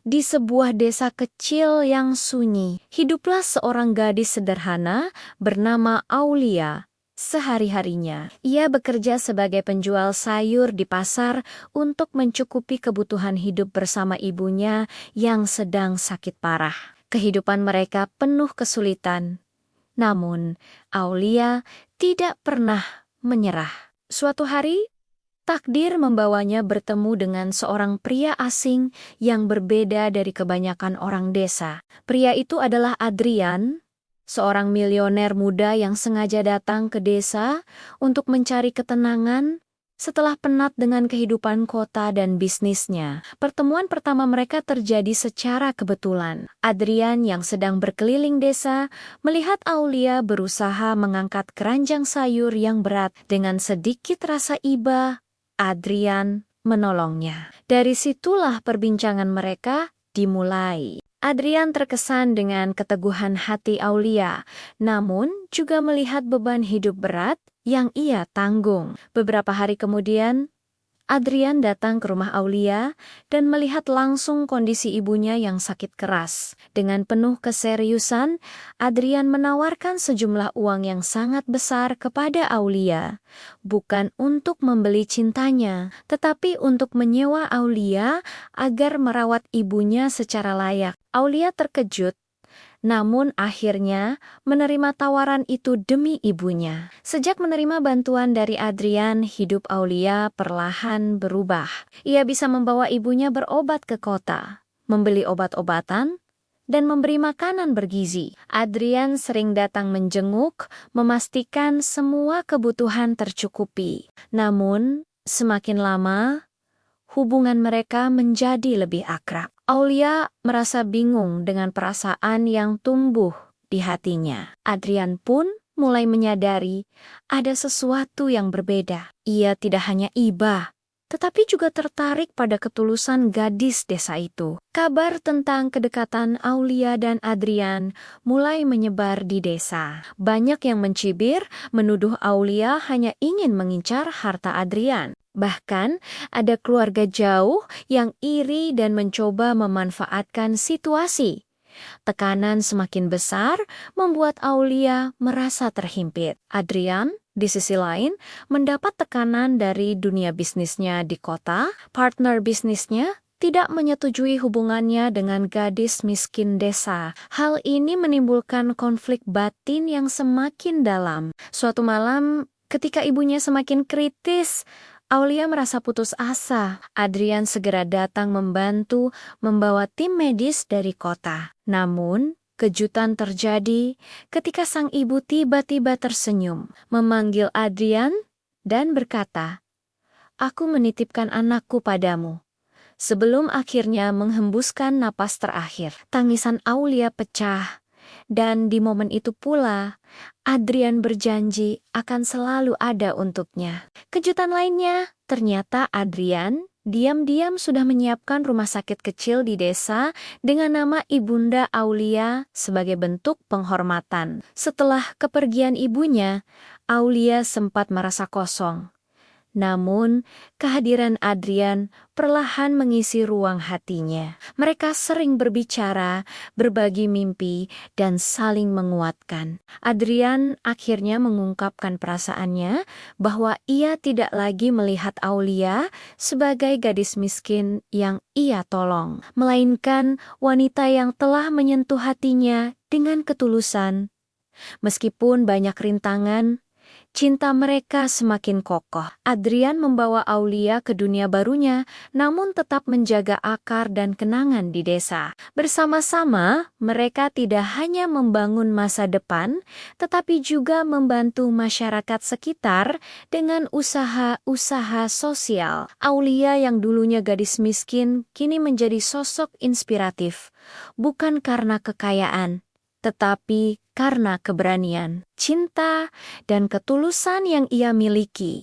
Di sebuah desa kecil yang sunyi, hiduplah seorang gadis sederhana bernama Aulia. Sehari-harinya, ia bekerja sebagai penjual sayur di pasar untuk mencukupi kebutuhan hidup bersama ibunya yang sedang sakit parah. Kehidupan mereka penuh kesulitan. Namun, Aulia tidak pernah menyerah. Suatu hari, takdir membawanya bertemu dengan seorang pria asing yang berbeda dari kebanyakan orang desa. Pria itu adalah Adrian, seorang milioner muda yang sengaja datang ke desa untuk mencari ketenangan setelah penat dengan kehidupan kota dan bisnisnya. Pertemuan pertama mereka terjadi secara kebetulan. Adrian yang sedang berkeliling desa melihat Aulia berusaha mengangkat keranjang sayur yang berat. Dengan sedikit rasa iba, Adrian menolongnya. Dari situlah perbincangan mereka dimulai. Adrian terkesan dengan keteguhan hati Aulia, namun juga melihat beban hidup berat yang ia tanggung. Beberapa hari kemudian, Adrian datang ke rumah Aulia dan melihat langsung kondisi ibunya yang sakit keras. Dengan penuh keseriusan, Adrian menawarkan sejumlah uang yang sangat besar kepada Aulia. Bukan untuk membeli cintanya, tetapi untuk menyewa Aulia agar merawat ibunya secara layak. Aulia terkejut, namun akhirnya menerima tawaran itu demi ibunya. Sejak menerima bantuan dari Adrian, hidup Aulia perlahan berubah. Ia bisa membawa ibunya berobat ke kota, membeli obat-obatan, dan memberi makanan bergizi. Adrian sering datang menjenguk, memastikan semua kebutuhan tercukupi. Namun, semakin lama, hubungan mereka menjadi lebih akrab. Aulia merasa bingung dengan perasaan yang tumbuh di hatinya. Adrian pun mulai menyadari ada sesuatu yang berbeda. Ia tidak hanya iba, tetapi juga tertarik pada ketulusan gadis desa itu. Kabar tentang kedekatan Aulia dan Adrian mulai menyebar di desa. Banyak yang mencibir, menuduh Aulia hanya ingin mengincar harta Adrian. Bahkan, ada keluarga jauh yang iri dan mencoba memanfaatkan situasi. Tekanan semakin besar membuat Aulia merasa terhimpit. Adrian, di sisi lain, mendapat tekanan dari dunia bisnisnya di kota. Partner bisnisnya tidak menyetujui hubungannya dengan gadis miskin desa. Hal ini menimbulkan konflik batin yang semakin dalam. Suatu malam, ketika ibunya semakin kritis, Aulia merasa putus asa. Adrian segera datang membantu membawa tim medis dari kota. Namun, kejutan terjadi ketika sang ibu tiba-tiba tersenyum, memanggil Adrian dan berkata, "Aku menitipkan anakku padamu." Sebelum akhirnya menghembuskan napas terakhir, tangisan Aulia pecah. Dan di momen itu pula, Adrian berjanji akan selalu ada untuknya. Kejutan lainnya, ternyata Adrian diam-diam sudah menyiapkan rumah sakit kecil di desa dengan nama Ibunda Aulia sebagai bentuk penghormatan. Setelah kepergian ibunya, Aulia sempat merasa kosong. Namun, kehadiran Adrian perlahan mengisi ruang hatinya. Mereka sering berbicara, berbagi mimpi, dan saling menguatkan. Adrian akhirnya mengungkapkan perasaannya bahwa ia tidak lagi melihat Aulia sebagai gadis miskin yang ia tolong, melainkan wanita yang telah menyentuh hatinya dengan ketulusan. Meskipun banyak rintangan, cinta mereka semakin kokoh. Adrian membawa Aulia ke dunia barunya, namun tetap menjaga akar dan kenangan di desa. Bersama-sama, mereka tidak hanya membangun masa depan, tetapi juga membantu masyarakat sekitar dengan usaha-usaha sosial. Aulia yang dulunya gadis miskin, kini menjadi sosok inspiratif, bukan karena kekayaan, tetapi karena keberanian, cinta, dan ketulusan yang ia miliki.